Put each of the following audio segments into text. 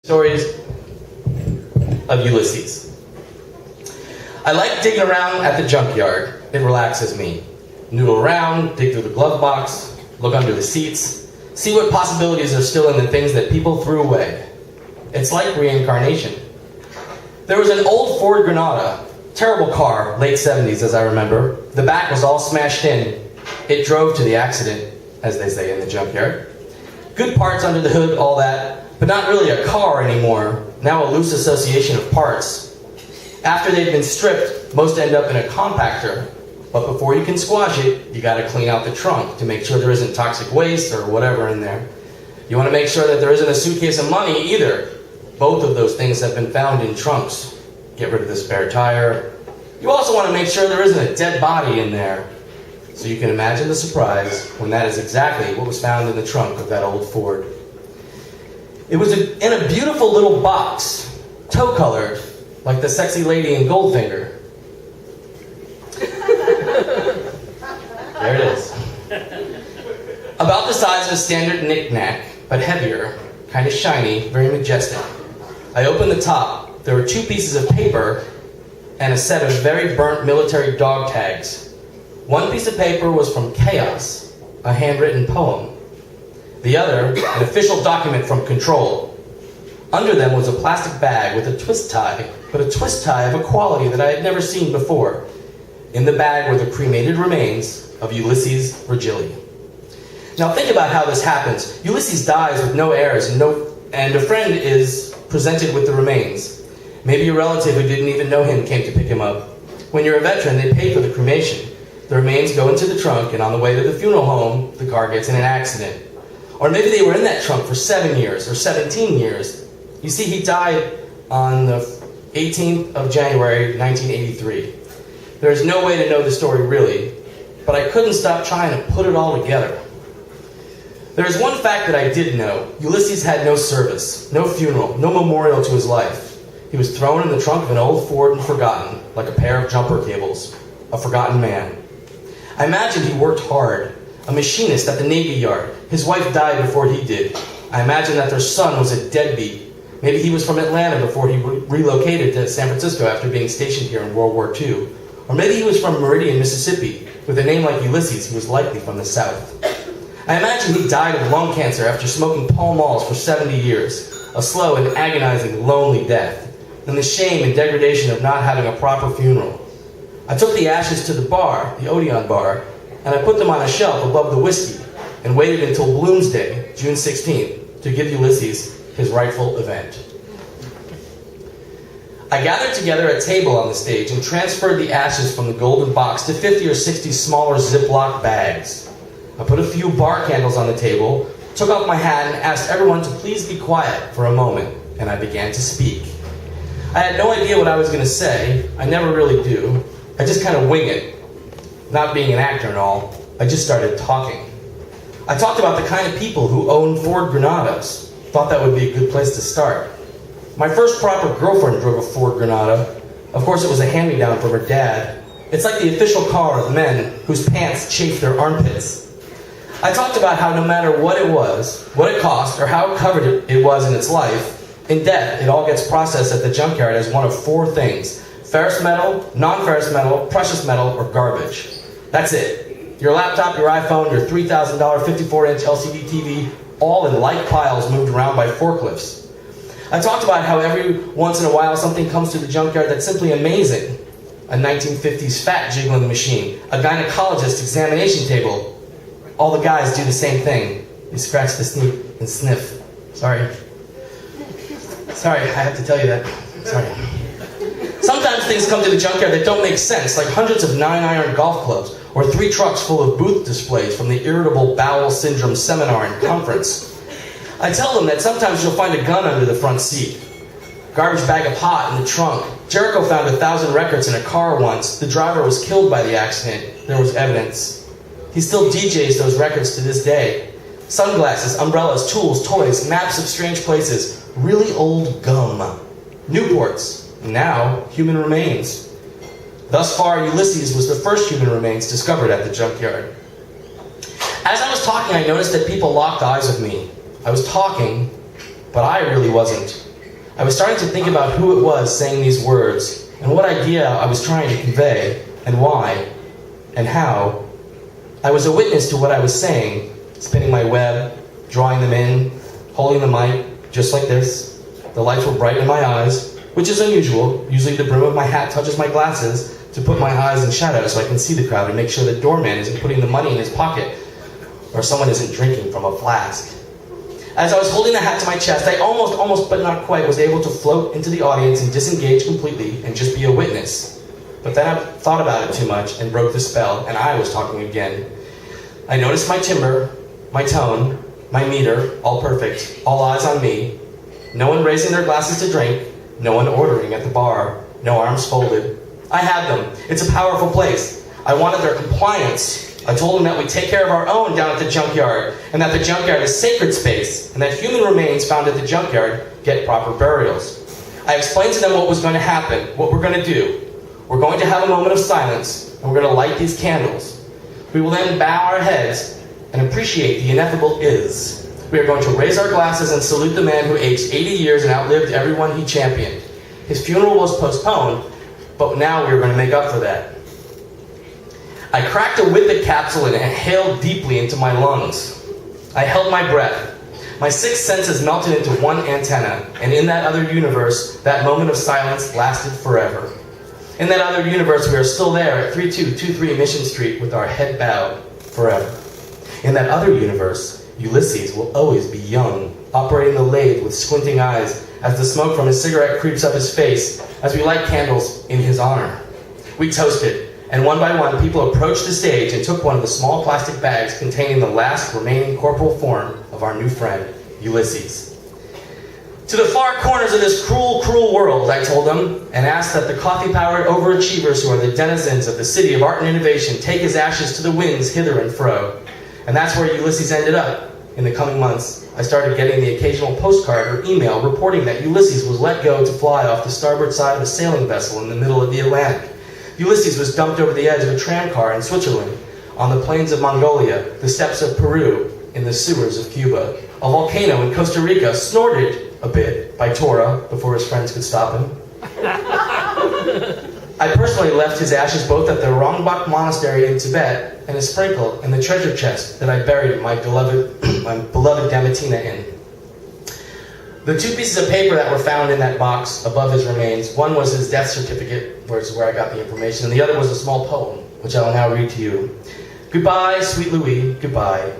Stories of Ulysses. I like digging around at the junkyard. It relaxes me. Noodle around, dig through the glove box, look under the seats, see what possibilities are still in the things that people threw away. It's like reincarnation. There was an old Ford Granada, terrible car, late 70s as I remember. The back was all smashed in. It drove to the accident, as they say in the junkyard. Good parts under the hood, all that, but not really a car anymore, now a loose association of parts. After they've been stripped, most end up in a compactor, but before you can squash it, you gotta clean out the trunk to make sure there isn't toxic waste or whatever in there. You wanna make sure that there isn't a suitcase of money either. Both of those things have been found in trunks. Get rid of the spare tire. You also wanna make sure there isn't a dead body in there. So you can imagine the surprise when that is exactly what was found in the trunk of that old Ford. It was in a beautiful little box, tow-colored, like the sexy lady in Goldfinger. There it is. About the size of a standard knick-knack, but heavier, kind of shiny, very majestic. I opened the top. There were 2 pieces of paper and a set of very burnt military dog tags. One piece of paper was from Chaos, a handwritten poem. The other, an official document from Control. Under them was a plastic bag with a twist tie, but a twist tie of a quality that I had never seen before. In the bag were the cremated remains of Ulysses Virgili. Now think about how this happens. Ulysses dies with no heirs and a friend is presented with the remains. Maybe a relative who didn't even know him came to pick him up. When you're a veteran, they pay for the cremation. The remains go into the trunk, and on the way to the funeral home, the car gets in an accident. Or maybe they were in that trunk for 7 years or 17 years. You see, he died on the 18th of January, 1983. There's no way to know the story really, but I couldn't stop trying to put it all together. There's one fact that I did know. Ulysses had no service, no funeral, no memorial to his life. He was thrown in the trunk of an old Ford and forgotten, like a pair of jumper cables. A forgotten man. I imagine he worked hard. A machinist at the Navy Yard. His wife died before he did. I imagine that their son was a deadbeat. Maybe he was from Atlanta before he relocated to San Francisco after being stationed here in World War II. Or maybe he was from Meridian, Mississippi. With a name like Ulysses, he was likely from the South. I imagine he died of lung cancer after smoking Pall Malls for 70 years. A slow and agonizing, lonely death. And the shame and degradation of not having a proper funeral. I took the ashes to the bar, the Odeon bar, and I put them on a shelf above the whiskey and waited until Bloomsday, June 16th, to give Ulysses his rightful event. I gathered together a table on the stage and transferred the ashes from the golden box to 50 or 60 smaller Ziploc bags. I put a few bar candles on the table, took off my hat, and asked everyone to please be quiet for a moment, and I began to speak. I had no idea what I was going to say. I never really do. I just kind of wing it. Not being an actor and all, I just started talking. I talked about the kind of people who own Ford Granadas. Thought that would be a good place to start. My first proper girlfriend drove a Ford Granada. Of course, it was a hand-me-down from her dad. It's like the official car of men whose pants chafe their armpits. I talked about how no matter what it was, what it cost, or how covered it was in its life, in death, it all gets processed at the junkyard as one of 4 things. Ferrous metal, non-ferrous metal, precious metal, or garbage. That's it. Your laptop, your iPhone, your $3,000 54-inch LCD TV, all in like piles moved around by forklifts. I talked about how every once in a while something comes to the junkyard that's simply amazing. A 1950s fat jiggling machine, a gynecologist examination table. All the guys do the same thing. You scratch the sneak and sniff. Sorry, I have to tell you that. Sorry. Sometimes things come to the junkyard that don't make sense, like hundreds of 9-iron golf clubs, or 3 trucks full of booth displays from the Irritable Bowel Syndrome Seminar and Conference. I tell them that sometimes you'll find a gun under the front seat. Garbage bag of pot in the trunk. Jericho found 1,000 records in a car once. The driver was killed by the accident. There was evidence. He still DJs those records to this day. Sunglasses, umbrellas, tools, toys, maps of strange places. Really old gum. Newports. Now, human remains. Thus far, Ulysses was the first human remains discovered at the junkyard. As I was talking, I noticed that people locked eyes with me. I was talking, but I really wasn't. I was starting to think about who it was saying these words, and what idea I was trying to convey, and why, and how. I was a witness to what I was saying, spinning my web, drawing them in, holding the mic, just like this. The lights were bright in my eyes, which is unusual. Usually the brim of my hat touches my glasses to put my eyes in shadow so I can see the crowd and make sure the doorman isn't putting the money in his pocket or someone isn't drinking from a flask. As I was holding the hat to my chest, I almost, but not quite, was able to float into the audience and disengage completely and just be a witness. But then I thought about it too much and broke the spell, and I was talking again. I noticed my timbre, my tone, my meter, all perfect, all eyes on me. No one raising their glasses to drink, no one ordering at the bar, no arms folded. I had them. It's a powerful place. I wanted their compliance. I told them that we take care of our own down at the junkyard, and that the junkyard is sacred space, and that human remains found at the junkyard get proper burials. I explained to them what was going to happen, what we're going to do. We're going to have a moment of silence, and we're going to light these candles. We will then bow our heads and appreciate the ineffable is. We are going to raise our glasses and salute the man who aged 80 years and outlived everyone he championed. His funeral was postponed, but now we are going to make up for that. I cracked a whippet capsule and inhaled deeply into my lungs. I held my breath. My six senses melted into one antenna, and in that other universe, that moment of silence lasted forever. In that other universe, we are still there at 3223 Mission Street with our head bowed forever. In that other universe, Ulysses will always be young, operating the lathe with squinting eyes as the smoke from his cigarette creeps up his face as we light candles in his honor. We toasted. And one by one, people approached the stage and took one of the small plastic bags containing the last remaining corporal form of our new friend, Ulysses. To the far corners of this cruel, cruel world, I told them, and asked that the coffee-powered overachievers who are the denizens of the city of art and innovation take his ashes to the winds hither and fro. And that's where Ulysses ended up. In the coming months, I started getting the occasional postcard or email reporting that Ulysses was let go to fly off the starboard side of a sailing vessel in the middle of the Atlantic. Ulysses was dumped over the edge of a tram car in Switzerland, on the plains of Mongolia, the steppes of Peru, in the sewers of Cuba. A volcano in Costa Rica snorted a bit by Torah before his friends could stop him. I personally left his ashes both at the Rongbuk Monastery in Tibet and a sprinkle in the treasure chest that I buried my beloved Dematina in. The two pieces of paper that were found in that box above his remains, one was his death certificate, which is where I got the information, and the other was a small poem, which I will now read to you. Goodbye, sweet Louis, goodbye.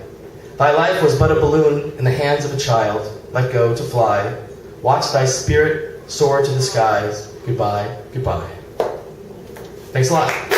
Thy life was but a balloon in the hands of a child, let go to fly. Watch thy spirit soar to the skies. Goodbye, goodbye. Thanks a lot.